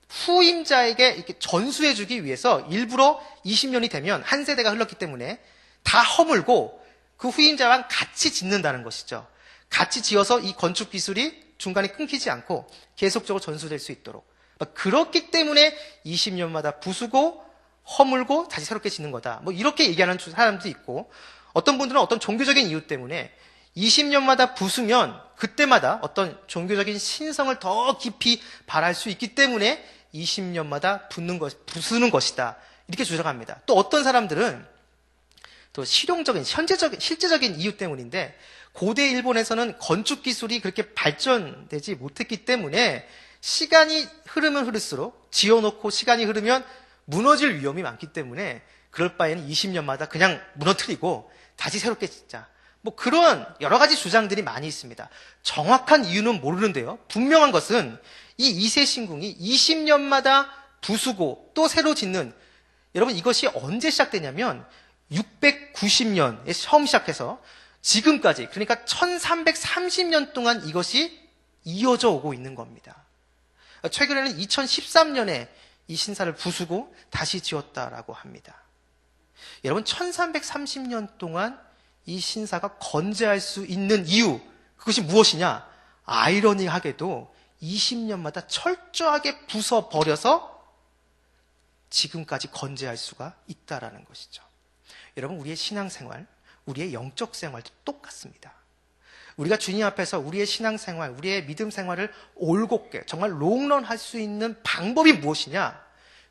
후임자에게 이렇게 전수해주기 위해서 일부러 20년이 되면 한 세대가 흘렀기 때문에 다 허물고 그 후임자랑 같이 짓는다는 것이죠. 같이 지어서 이 건축 기술이 중간에 끊기지 않고 계속적으로 전수될 수 있도록. 그렇기 때문에 20년마다 부수고 허물고 다시 새롭게 짓는 거다. 뭐 이렇게 얘기하는 사람도 있고, 어떤 분들은 어떤 종교적인 이유 때문에 20년마다 부수면 그때마다 어떤 종교적인 신성을 더 깊이 발할 수 있기 때문에 20년마다 부수는 것이다. 이렇게 주장합니다. 또 어떤 사람들은 또 실용적인, 실제적인 이유 때문인데, 고대 일본에서는 건축 기술이 그렇게 발전되지 못했기 때문에 시간이 흐르면 흐를수록 지어놓고 시간이 흐르면 무너질 위험이 많기 때문에 그럴 바에는 20년마다 그냥 무너뜨리고 다시 새롭게 짓자. 뭐 그런 여러 가지 주장들이 많이 있습니다. 정확한 이유는 모르는데요. 분명한 것은 이 이세신궁이 20년마다 부수고 또 새로 짓는, 여러분 이것이 언제 시작되냐면 690년에 처음 시작해서 지금까지, 그러니까 1330년 동안 이것이 이어져 오고 있는 겁니다. 최근에는 2013년에 이 신사를 부수고 다시 지었다라고 합니다. 여러분, 1330년 동안 이 신사가 건재할 수 있는 이유, 그것이 무엇이냐? 아이러니하게도 20년마다 철저하게 부숴버려서 지금까지 건재할 수가 있다라는 것이죠. 여러분, 우리의 신앙생활, 우리의 영적 생활도 똑같습니다. 우리가 주님 앞에서 우리의 신앙생활, 우리의 믿음 생활을 올곧게 정말 롱런할 수 있는 방법이 무엇이냐?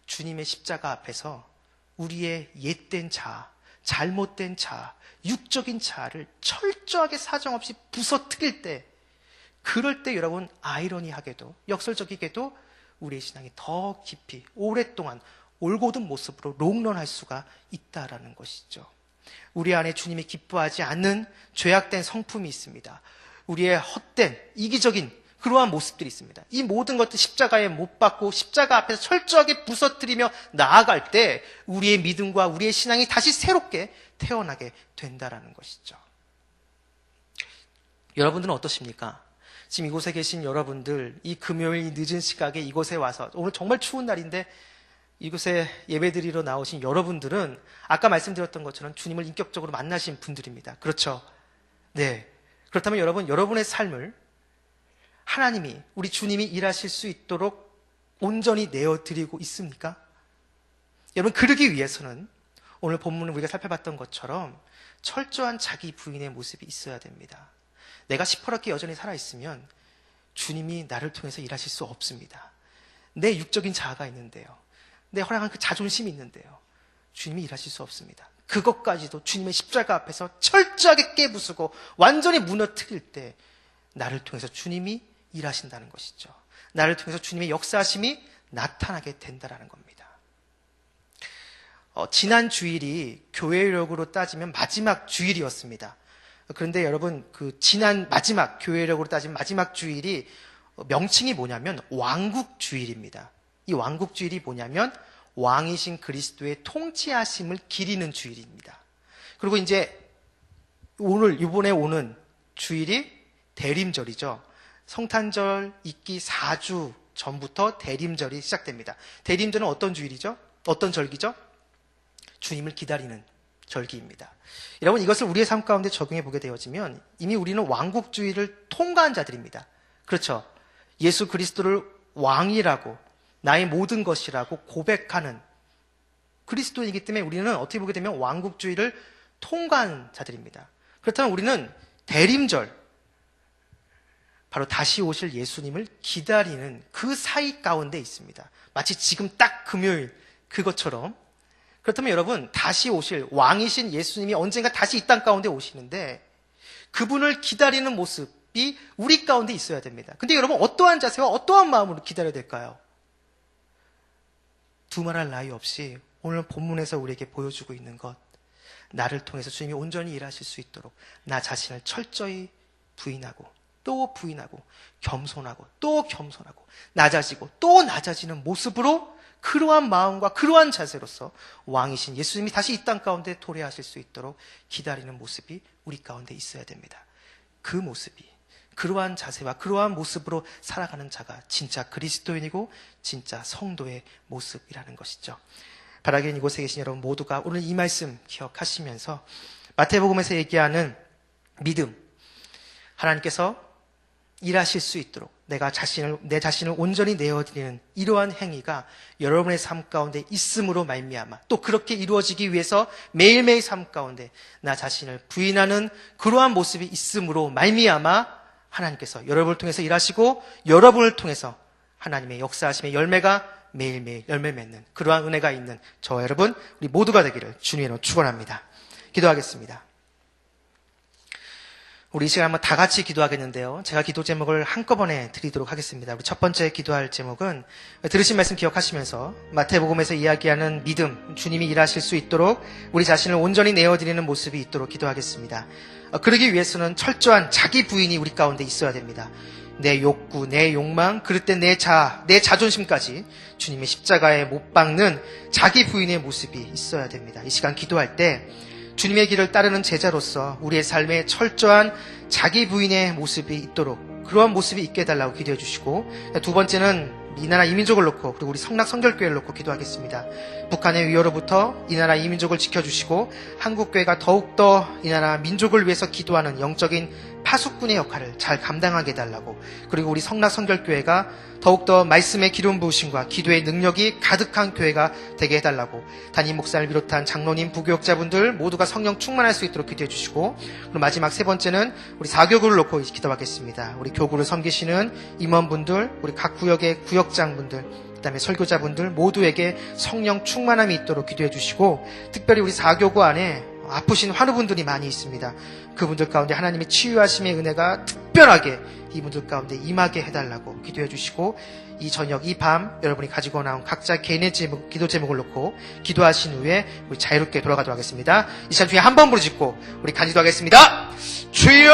주님의 십자가 앞에서 우리의 옛된 자아, 잘못된 자아, 육적인 자아를 철저하게 사정없이 부서뜨릴 때, 그럴 때 여러분, 아이러니하게도 역설적이게도 우리의 신앙이 더 깊이 오랫동안 올곧은 모습으로 롱런할 수가 있다라는 것이죠. 우리 안에 주님이 기뻐하지 않는 죄악된 성품이 있습니다. 우리의 헛된 이기적인 그러한 모습들이 있습니다. 이 모든 것들 십자가에 못 박고 십자가 앞에서 철저하게 부서뜨리며 나아갈 때 우리의 믿음과 우리의 신앙이 다시 새롭게 태어나게 된다라는 것이죠. 여러분들은 어떠십니까? 지금 이곳에 계신 여러분들, 이 금요일 늦은 시각에 이곳에 와서, 오늘 정말 추운 날인데 이곳에 예배드리러 나오신 여러분들은 아까 말씀드렸던 것처럼 주님을 인격적으로 만나신 분들입니다. 그렇죠? 네. 그렇다면 여러분, 여러분의 삶을 하나님이, 우리 주님이 일하실 수 있도록 온전히 내어드리고 있습니까? 여러분, 그러기 위해서는 오늘 본문을 우리가 살펴봤던 것처럼 철저한 자기 부인의 모습이 있어야 됩니다. 내가 시퍼렇게 여전히 살아있으면 주님이 나를 통해서 일하실 수 없습니다. 내 육적인 자아가 있는데요, 내 허락한 그 자존심이 있는데요, 주님이 일하실 수 없습니다. 그것까지도 주님의 십자가 앞에서 철저하게 깨부수고 완전히 무너뜨릴 때 나를 통해서 주님이 일하신다는 것이죠. 나를 통해서 주님의 역사하심이 나타나게 된다는 겁니다. 지난 주일이 교회력으로 따지면 마지막 주일이었습니다. 그런데 여러분, 그 지난 마지막, 교회력으로 따지면 마지막 주일이 명칭이 뭐냐면 왕국주일입니다. 이 왕국주일이 뭐냐면 왕이신 그리스도의 통치하심을 기리는 주일입니다. 그리고 이제 이번에 오는 주일이 대림절이죠. 성탄절 있기 4주 전부터 대림절이 시작됩니다. 대림절은 어떤 주일이죠? 어떤 절기죠? 주님을 기다리는 절기입니다. 여러분, 이것을 우리의 삶 가운데 적용해 보게 되어지면 이미 우리는 왕국주의를 통과한 자들입니다. 그렇죠? 예수 그리스도를 왕이라고, 나의 모든 것이라고 고백하는 그리스도이기 때문에 우리는 어떻게 보게 되면 왕국주의를 통과한 자들입니다. 그렇다면 우리는 대림절, 바로 다시 오실 예수님을 기다리는 그 사이 가운데 있습니다. 마치 지금 딱 금요일 그것처럼. 그렇다면 여러분, 다시 오실 왕이신 예수님이 언젠가 다시 이 땅 가운데 오시는데 그분을 기다리는 모습이 우리 가운데 있어야 됩니다. 근데 여러분, 어떠한 자세와 어떠한 마음으로 기다려야 될까요? 두말할 나위 없이 오늘 본문에서 우리에게 보여주고 있는 것, 나를 통해서 주님이 온전히 일하실 수 있도록 나 자신을 철저히 부인하고 또 부인하고 겸손하고 또 겸손하고 낮아지고 또 낮아지는 모습으로, 그러한 마음과 그러한 자세로서 왕이신 예수님이 다시 이 땅 가운데 도래하실 수 있도록 기다리는 모습이 우리 가운데 있어야 됩니다. 그 모습이, 그러한 자세와 그러한 모습으로 살아가는 자가 진짜 그리스도인이고 진짜 성도의 모습이라는 것이죠. 바라기는 이곳에 계신 여러분 모두가 오늘 이 말씀 기억하시면서 마태복음에서 얘기하는 믿음, 하나님께서 일하실 수 있도록 내 자신을 온전히 내어드리는 이러한 행위가 여러분의 삶 가운데 있음으로 말미암아, 또 그렇게 이루어지기 위해서 매일매일 삶 가운데 나 자신을 부인하는 그러한 모습이 있음으로 말미암아 하나님께서 여러분을 통해서 일하시고 여러분을 통해서 하나님의 역사하심의 열매가 매일매일 열매 맺는 그러한 은혜가 있는 저와 여러분, 우리 모두가 되기를 주님의 이름으로 축원합니다. 기도하겠습니다. 우리 이 시간 한번 다 같이 기도하겠는데요, 제가 기도 제목을 한꺼번에 드리도록 하겠습니다. 우리 첫 번째 기도할 제목은 들으신 말씀 기억하시면서 마태복음에서 이야기하는 믿음, 주님이 일하실 수 있도록 우리 자신을 온전히 내어드리는 모습이 있도록 기도하겠습니다. 그러기 위해서는 철저한 자기 부인이 우리 가운데 있어야 됩니다. 내 욕구, 내 욕망, 그럴 때 내 자존심까지 주님의 십자가에 못 박는 자기 부인의 모습이 있어야 됩니다. 이 시간 기도할 때 주님의 길을 따르는 제자로서 우리의 삶에 철저한 자기 부인의 모습이 있도록, 그러한 모습이 있게 해달라고 기도해 주시고, 두 번째는 이 나라 이민족을 놓고 그리고 우리 성락성결교회를 놓고 기도하겠습니다. 북한의 위협으로부터 이 나라 이민족을 지켜주시고 한국교회가 더욱더 이 나라 민족을 위해서 기도하는 영적인 파수꾼의 역할을 잘 감당하게 해달라고, 그리고 우리 성락성결교회가 더욱더 말씀의 기름 부으심과 기도의 능력이 가득한 교회가 되게 해달라고, 담임 목사를 비롯한 장로님, 부교역자분들 모두가 성령 충만할 수 있도록 기도해 주시고, 그리고 마지막 세 번째는 우리 사교구를 놓고 기도하겠습니다. 우리 교구를 섬기시는 임원분들, 우리 각 구역의 구역장분들, 그 다음에 설교자분들 모두에게 성령 충만함이 있도록 기도해 주시고, 특별히 우리 사교구 안에 아프신 환우분들이 많이 있습니다. 그분들 가운데 하나님의 치유하심의 은혜가 특별하게 이분들 가운데 임하게 해달라고 기도해 주시고, 이 저녁, 이 밤 여러분이 가지고 나온 각자 개인의 제목, 기도 제목을 놓고 기도하신 후에 우리 자유롭게 돌아가도록 하겠습니다. 이 시간 중에 한 번 부르짖고 우리 간지도하겠습니다. 주여!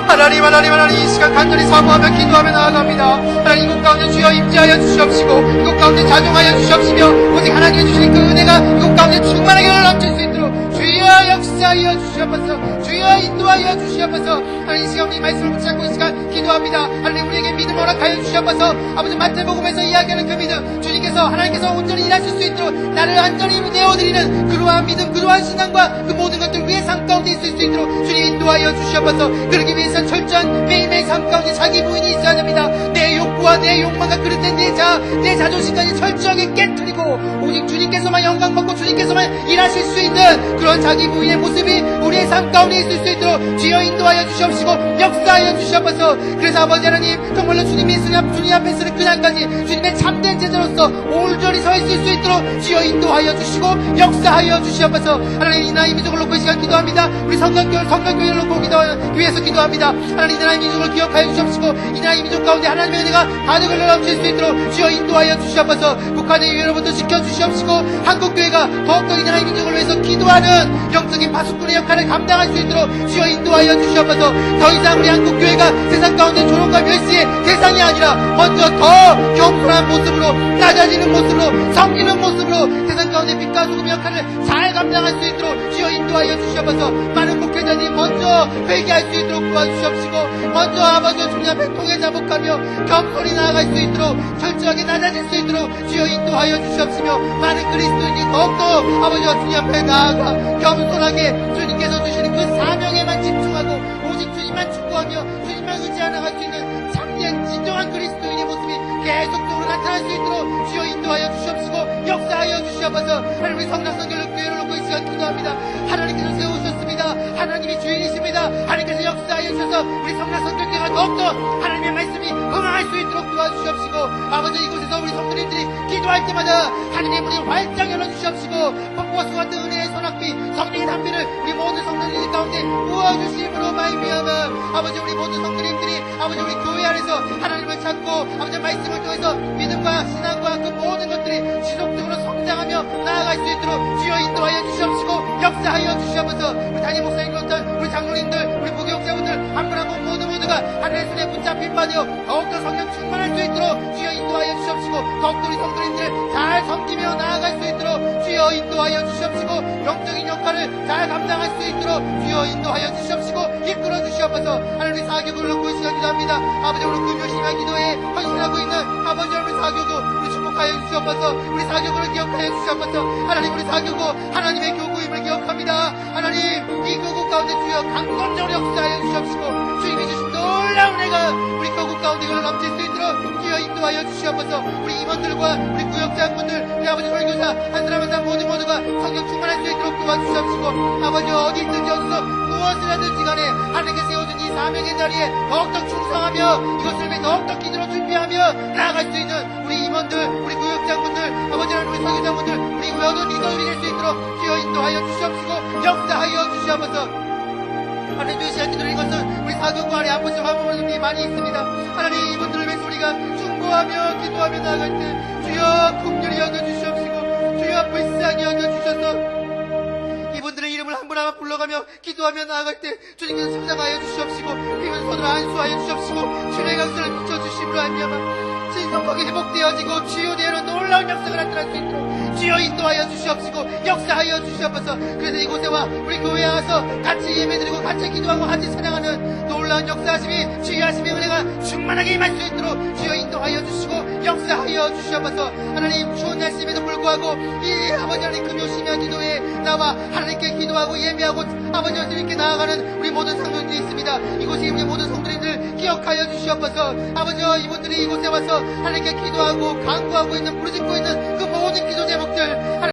하나님, 이 시간 간절히 사모하며 기도하며 나아갑니다. 하나님, 이곳 가운데 주여 임재하여 주시옵시고, 이곳 가운데 자종하여 주시옵시며, 오직 하나님이 주시는 그 은혜가 이곳 가운데 충만하게 넘칠 수 있도록 주여 역사하여 주시옵소서, 주여 인도하여 주시옵소서. 하나님, 이 시간 우리 말씀을 붙잡고 이 시간 기도합니다. 하나님, 우리에게 믿음을 허락하여 주시옵소서. 아버지, 마태복음에서 이야기하는 그 믿음, 주님께서 하나님께서 온전히 일하실 수 있도록 나를 완전히 내어드리는 그러한 믿음, 그러한 신앙과 그 모든 것들 위해 삶 가운데 있을 수 있도록 주님 인도하여 주시옵소서. 그러기 위해서 철저한 매일매일 삶 가운데 자기 부인이 있어야 됩니다. 내 욕구와 내 욕망과 그릇된 내 자존심까지 철저하게 깨뜨리고 오직 주님께서만 영광 받고 주님께서만 일하실 수 있는 그런 자기 부인의 모습이 우리의 삶 가운데 있을 수 있도록 주여 인도하여 주시옵시고 역사하여 주시옵소서. 그래서 아버지 하나님, 정말로 주님 앞에 서는 그날까지 주님의 참된 제자로서 온전히 서 있을 수 있도록 주여 인도하여 주시고 역사하여 주시옵소서. 하나님, 이 나라 민족을 놓고 이 시간 기도합니다. 우리 성경교회를 놓고 위해서 기도합니다. 하나님, 이 나라 민족을 기억하여 주시옵시고 이 나라 민족 가운데 하나님의 은혜가 가득을 넘칠 수 있도록 주여 인도하여 주시옵소서. 북한의 위협으로부터 지켜주시옵시고 한국교회가 더욱더 이 나라 민족을 위해서 기도하는 영적인 파수꾼의 역할을 감당할 수 있도록 주여 인도하여 주시옵소서. 더 이상 우리 한국교회가 세상 가운데 조롱과 멸시의 대상이 아니라 먼저 더 겸손한 모습으로, 낮아지는 모습으로, 섬기는 모습으로 세상 가운데 빛과 소금의 역할을 잘 감당할 수 있도록 주여 인도하여 주시옵소서. 많은 목회자님 먼저 회개할 수 있도록 도와주시옵시고, 먼저 아버지 주님 앞에 통해 자복하며 겸손히 나아갈 수 있도록, 철저하게 낮아질 수 있도록 주여 인도하여 주시옵시며, 많은 그리스도인이 더욱더 아버지와 주님 앞에 나아가 겸손하게 주님께서 주시는 그 사명에만 집중하고 오직 주님만 축구하며 주님만 의지하여 나갈 수 있는 참된 진정한 그리스도인의 모습이 계속적으로 나타날 수 있도록 주여 인도하여 주시옵시고 역사하여 주시옵소서. 하나님, 우리 성락성결교회를 놓고 이 시간 기도합니다. 하나님께서 세우셨습니다. 하나님이 주인이십니다. 하나님께서 역사하여 주셔서 우리 성락성결교회가 더욱더 하나님의 말씀이 흥황할 수 있도록 도와주시옵시고, 아버지, 이곳에서 우리 성도님들이 기도할 때마다 하나님의 문이 활짝 열어주시옵시고, 폭포와 수 같은 은혜의 소낙비, 성령의 담비를 우리 모든 성도님들 가운데 부어주심으로 말미암아 아버지, 우리 모든 성도님들이 아버지 우리 교회 안에서 하나님을 찾고 아버지 말씀을 통해서 믿음과 신앙과 그 모든 것들이 지속적으로 성장하며 나아갈 수 있도록 주여 인도하여 주시옵시고 역사하여 주시옵소서. 우리 담임 목사님, 우리 장로님들, 우리 부교역자분들 한 분 한 분 모두가 하나님의 손에 붙잡힌 바되어 더욱더 성령 충만할 수 있도록 주여 인도하여 주시옵시고, 더욱더 우리 성도님들 잘 섬기며 나아갈 수 있도록 주여 인도하여 주시옵시고, 영적인 역할을 잘 감당할 수 있도록 주여 인도하여 주시옵시고 이끌어 주시옵소서. 하나님, 사교구를 놓고 이 시간 기도합니다. 아버지, 우리 금요신앙 기도에 헌신하고 있는 아버지, 우리 사교구 우리 축복하여 주시옵소서. 우리 사교구를 기억하여 주시옵소서. 하나님, 우리 사교구 하나님의 교구임을 기억합니다. 하나님, 이 교구 가운데 주여 강건적으로 역사하여 주시옵시고 주님이 주신 놀라운 은혜가 우리 교구 가운데 흘러 넘칠 수 있도록 주여 인도하여 주시옵소서. 우리 임원들과 우리 구역장분들, 우리 아버지 설교사 한 사람 한 사람 모두가 성령 충만할 수 있도록 도와주시옵시고, 아버지 어디 있든지 어디서 무엇을 하든지 간에 하나님께 세워준 이 사명의 자리에 더욱더 충성하며 이것을 위해 더욱더 기도로 준비하며 나아갈 수 있는 우리 임원들, 우리 구역장분들, 아버지 하나님, 우리 설교자분들, 우리 모든 리더들이 될 수 있도록 주여 인도하여 주시옵시고 역사하여 주시옵소서. 하나님, 이 시간 기도하는 것은 우리 사교구 안에 아버지 화목분들이 많이 있습니다. 하나님, 이분들을 위해서 우리가 충고하며 기도하며 나아갈 때 주여 긍휼히 여겨주시옵시고 주여 불쌍히 여겨주셔서 이분들의 이름을 한 분 한 분 불러가며 기도하며 나아갈 때 주님께서 참상하여 주시옵시고 이분 손을 안수하여 주시옵시고 주의 강선을 비춰주심으로 알미암아 신성하게 회복되어지고 치유되는 놀라운 역사가 나타날 수 있도록 주여 인도하여 주시옵시고 역사하여 주시옵소서. 그래서 이곳에 와 우리 교회에 와서 같이 예배드리고 같이 기도하고 같이 찬양하는 놀라운 역사하심이 주의 하심의 은혜가 충만하게 임할 수 있도록 주여 인도하여 주시고 역사하여 주시옵소서. 하나님 추운 날씨임에도 불구하고 이 아버지 하나님 금요 심야 기도에 나와 하나님께 기도하고 예배하고 아버지 하나님께 나아가는 우리 모든 성도들이 있습니다. 이곳에 우리 모든 성도님들 기억하여 주시옵소서. 아버지여 이분들이 이곳에 와서 하나님께 기도하고 간구하고 있는 부르짖고 있는 그 모든 기도 제목들